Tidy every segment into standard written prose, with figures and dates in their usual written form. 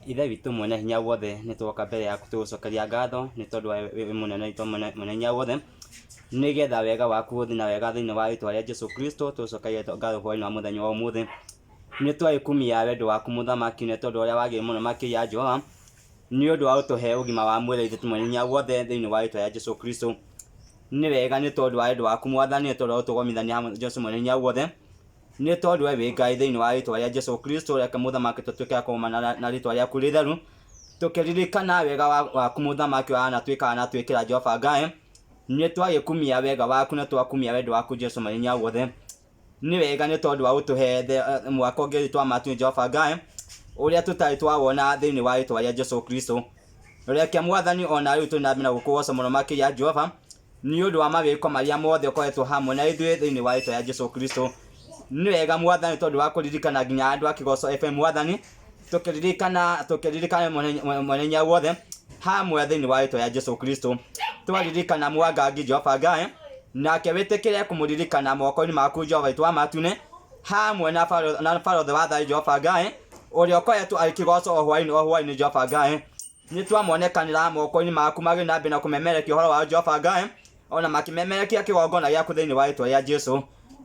Ithe witũ mwene hinya wothe nĩ twoka mbere yaku tũgũcokeria ngatho nĩ tondũ wa mũnene witũ mwene hinya wothe, nĩgetha wega waku ũthĩ na wega thĩinĩ wa rĩĩtwa rĩa Jesũ Kristo. Tũgũcokeria ngatho hwaĩ-inĩ wa mũthenya wa ũmũthĩ, nĩ twagĩkumia wendo waku mũthamaki, nĩ tondũ ũrĩa wagĩrĩire mũno makĩria Jehova, nĩ ũndũ wa gũtũhe ũgima wa mwĩrĩ ithuĩ mwene hinya wothe thĩinĩ wa rĩĩtwa rĩa Jesũ Kristo. Nĩ wega nĩ tondũ wa wendo waku mwathani, nĩ tondũ wa gũtũgomithania hamwe Jesũ mwene hinya wothe, nĩ tondũ we wĩ Ngai thĩinĩ wa rĩĩtwa rĩa Jesũ Kristo. Reke mũthamaki tũtuĩke a kũgomana na rĩĩtwa rĩaku rĩtheru, tũkĩririkana wega waku mũthamaki wanatuĩkaga na twĩkĩra Jehova Ngai. Nĩ twagĩkumia wega waku, nĩ twakumia wendo waku Jesũ mwene hinya wothe. Nĩ wega nĩ tondũ wa gũtũhe mwaka ũngĩ twamatu Jehova Ngai, ũrĩa tũtarĩ twawona thĩinĩ wa rĩĩtwa rĩa Jesũ Kristo. Reke mwathani ona rĩu tũrĩ na mbere na gũkũgoca mũno makĩria Jehova, nĩ ũndũ wa mawĩko marĩa mothe ũkoretwo hamwe na ithuĩ thĩinĩ wa rĩĩtwa rĩa Jesũ Kristo. Nĩ wega mwathani tondũ wa kũririkana nginya andũ a Kĩgoco FM mwathani, tũkĩririkana mwene hinya wothe hamwe thĩinĩ wa rĩĩtwa rĩa Jesũ Kristo. Twaririkana Mwangangi Jehova Ngai, nake wĩtĩkĩre kũmũririkana moko-inĩ maku Jehova itwa matune, hamwe na barothe wa thayũ Jehova Ngai, ũrĩa ũkoretwo arĩ Kĩgoco o hwaĩ-inĩ Jehova Ngai. Nĩ twamonekanĩra moko-inĩ maku marĩ na mbere na kũmemerekia ũhoro wa Jehova Ngai, ona makĩmemerekia kĩgongona gĩaku thĩinĩ wa rĩĩtwa rĩa Jesũ.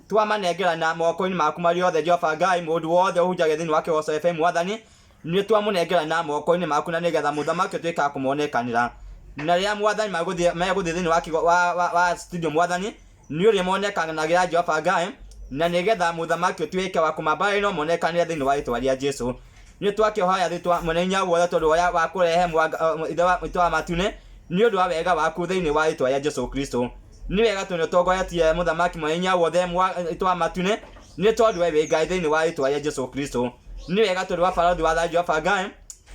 Twamanengerana moko-inĩ maku marĩ othe Jehova Ngai, mũndũ wothe ũhunjagia thĩinĩ wa Kĩgoco FM mwathani, nĩ twamũnengerana moko-inĩ maku, na nĩgetha mũthamaki ũtuĩkaga kũmonekanĩra. Na rĩrĩa mwathani megũthiĩ thĩinĩ wa studio mwathani, nĩ ũrĩmonekanagĩra Jehova Ngai, na nĩgetha mũthamaki ũtuĩke wa kũmambarĩra monekanĩre thĩinĩ wa rĩĩtwa rĩa Jesũ. Nĩ twakĩhoya rĩĩtwa mwene hinya wothe tondũ wa kũrehe ithe witũ wa matune, nĩ ũndũ wa wega waku thĩinĩ wa rĩĩtwa rĩa Jesũ Kristo. Nĩ wega tondũ ũtongoretie mũthamaki mwene hinya wothe itwa wa matune, nĩ tondũ we wĩ Ngai thĩinĩ wa rĩĩtwa rĩa Jesũ Kristo. Nĩ wega tondũ wa barũthi wa thayũ Jehova Ngai,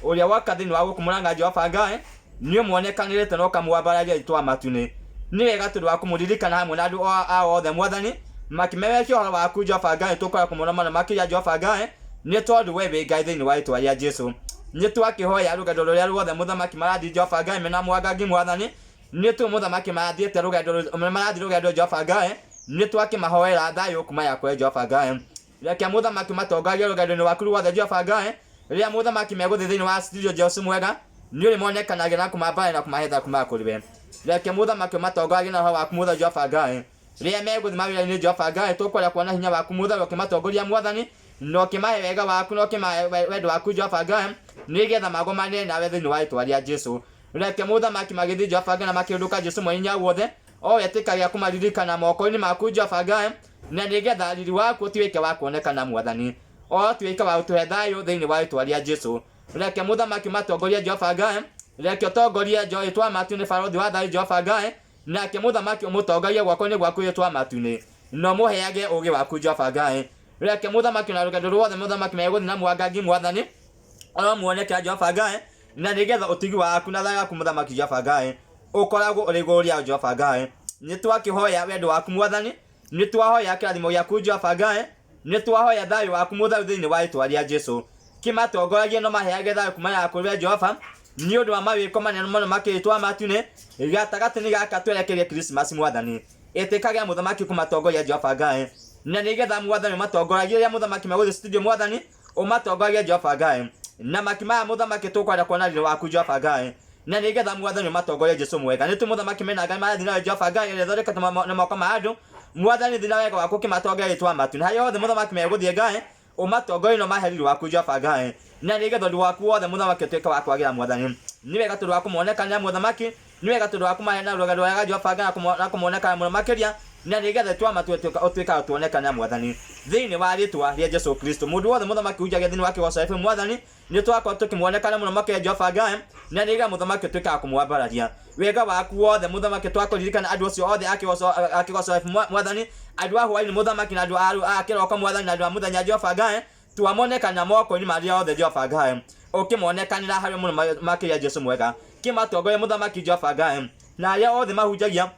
ũrĩa woka thĩinĩ wa gũkũmũranga Jehova Ngai, nĩ ũmuonekanĩrĩte na ũkamwambararia itwa matune. Nĩ wega tondũ wa kũmũririkana hamwe na andũ ao othe mwathani, makĩmemerekia ũhoro waku Jehova Ngai, tũkwenda kũmũona mũno makĩria Jehova Ngai, nĩ tondũ we wĩ Ngai thĩinĩ wa rĩĩtwa rĩa Jesũ. Nĩ twakĩhoya rũgendo rũrĩa ruothe mũthamaki marathiĩ Jehova Ngai mena Mwangangi mwathani, nĩ tũ mũthamaki marathiĩte rũgendo Jehova Ngai, nĩ twakĩmahoera thayũ kuma yakwe Jehova Ngai. Reke mũthamaki matongorie rũgendo-inĩ rwaku ruothe Jehova Ngai, rĩrĩa mũthamaki megũthiĩ thĩinĩ wa studio Jesũ mwega, nĩ ũrĩmonekanagĩra na kũmambarĩra na kũmahetha kuma kũrĩ we. Reke mũthamaki matongorie na ũhoro waku mũtheru Jehova Ngai, rĩrĩa megũthiĩ mawĩra-inĩ Jehova Ngai, tũkwenda kuona hinya waku mũtheru ũkĩmatongoria mwathani, na ũkĩmahe wega waku na ũkĩmahe wendo waku Jehova Ngai, nĩgetha magomanĩre nawe thĩinĩ wa rĩĩtwa rĩa Jesũ. Reke mũthamaki magĩthiĩ Jehova Ngai na makĩũndũka Jesũ mwene hinya wothe, o wetĩkagia kũmaririkana moko-inĩ maku Jehova Ngai, na nĩgetha riri waku ũtuĩke wa kuonekana mwathani, o tuĩke wa gũtũhe thayũ thĩinĩ wa rĩĩtwa rĩa Jesũ. Reke mũthamaki matongorie Jehova Ngai, reke ũtongorie itwa matune barũthi wa thayũ Jehova Ngai, nake mũthamaki ũmũtongorie guoko-inĩ gwaku itwa matune, na ũmũheage ũũgĩ waku Jehova Ngai. Reke mũthamaki na rũgendo ruothe mũthamaki megũthiĩ na Mwangangi mwathani, muonekera Jehova Ngai, na nĩgetha ũtigi waku na thayũ waku mũthamaki Jehova Ngai ũkoragwo ũrĩ igũrũ rĩa Jehova Ngai. Nĩ twakĩhoya wendo waku mwathani, nĩ twahoya kĩrathimo gĩaku Jehova Ngai, nĩ twahoya thayũ waku mũtheru thĩinĩ wa rĩĩtwa rĩa Jesũ. Kĩmatongoragie na maheage thayũ kuma yakũ we Jehova, nĩ ũndũ wa mawĩko manene mũno makĩrĩtwa matune gatagatĩ-inĩ gaka twerekeire Christmas mwathani. Ĩtĩkagĩra mũthamaki kũmatongoria Jehova Ngai, na nĩgetha mwathani ũmatongoragie rĩrĩa mũthamaki megũthiĩ studio mwathani, ũmatongoragie Jehova Ngai, na makimaya mũthamaki tũkwenda kuona rĩrĩ waku Jehova Ngai, na nĩgetha mwathani ũmatongorie Jesũ mwega. Nĩ mũthamaki mena Ngai marathiĩ nawe Jehova Ngai, ĩrĩa ĩthondeketwo na moko ma andũ, mwathani thiĩ na wega waku ũkĩmatongoria rĩĩtwa matune. Harĩa hothe mũthamaki megũthiĩ Ngai, ũmatongorie na ũmahe riri waku Jehova Ngai, na nĩgetha ũndũ waku wothe mũthamaki ũtuĩke wa kwagĩra mwathani. Nĩ wega tondũ wa kũmonekanĩra mũthamaki, nĩ wega tondũ wa kũmahe na rũgendo rwega Jehova Ngai na kũmonekana mũno makĩria, na nĩgetha twa matu ũtuĩkaga tuonekana mwathani thĩinĩ wa rĩĩtwa rĩa Jesũ Kristo. Mũndũ wothe mũthamaki hunjagia thĩinĩ wa Kĩgoco FM mwathani, nĩ twakorwo tũkĩmuonekana mũno makĩria Jehova Ngai, na nĩgetha mũthamaki ũtuĩkaga kũmwambararia wega waku wothe mũthamaki. Twakũririkana andũ acio othe a Kĩgoco FM mwathani, andũ a hwaĩ-inĩ mũthamaki, na andũ a kĩroko mwathani, na andũ a mũthenya Jehova Ngai, twamonekana moko-inĩ marĩa othe Jehova Ngai, ũkĩmonekanĩra harĩ mũno makĩria Jesũ mwega. Kĩmatongorie mũthamaki Jehova Ngai, na arĩa othe mahunjagia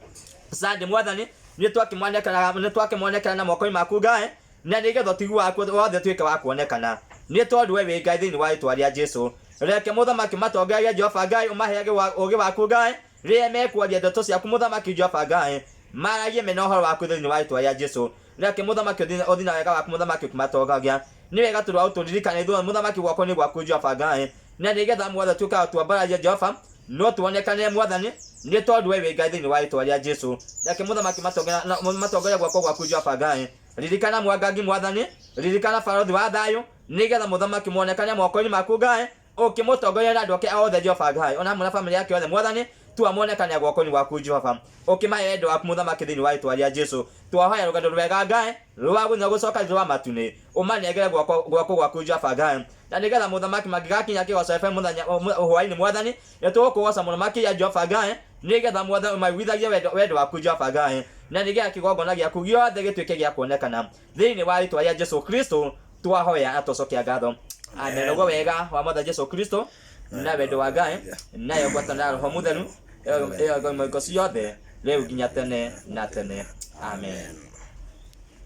Sunday mwathani, nĩ twakĩmonekana na moko-inĩ maku Ngai, na nĩgetha ũtigi waku wothe ũtuĩke wa kuonekana, nĩ tondũ we wĩ Ngai thĩinĩ wa rĩĩtwa rĩa Jesũ. Reke mũthamaki matongoragie Jehova Ngai, ũmaheage ũũgĩ waku Ngai, rĩrĩa mekuaria ndeto ciaku mũthamaki Jehova Ngai, maragie mena ũhoro waku thĩinĩ wa rĩĩtwa rĩa Jesũ. Reke mũthamaki ũthiĩ na wega waku mũthamaki ũkĩmatongoragia. Nĩ wega tũrĩ wa ũtũririkana ithuothe mũthamaki gwako nĩ gwaku Jehova Ngai, na nigetha mwatha tuka tuambaragia Jehova no tuonekane mwathani ni tondu we Ngai thini wa itwa ria Jesu yake muthamaki matongoria gwako gwaku Jehova Ngai ririkana mwangangi mwathani ririkana barothi wa thayo nigetha muthamaki muonekane moko-ini maku Ngai ukimutongoria na ndoke othe Jehova Ngai ona mwana family yake othe mwathani tuamonekane gwako-ini gwaku Jehova ukimahe wendo waku muthamaki thini wa itwa ria Jesu twahoya rugendo rwega Ngai rwa gunya gucoka rwa matune umanegere gwako gwaku Jehova Ngai na nigetha muthamaki magigakinya Kigoco FM muthanya hwaini mwathani nitugukugoca muthamaki ya Jehova Ngai nigetha mwathani mawithagie wendo waku Jehova Ngai na nigetha kigongona giaku giothe gituike gia kuonekana thini wa itwa ria Jesu Kristo twahoya na tucokia ngatho amen ugo wega wa mwathani Jesu Kristo na wendo wa Ngai nayo gwatana roho mutheru iyo ciothe riu nginya tene na tene amen.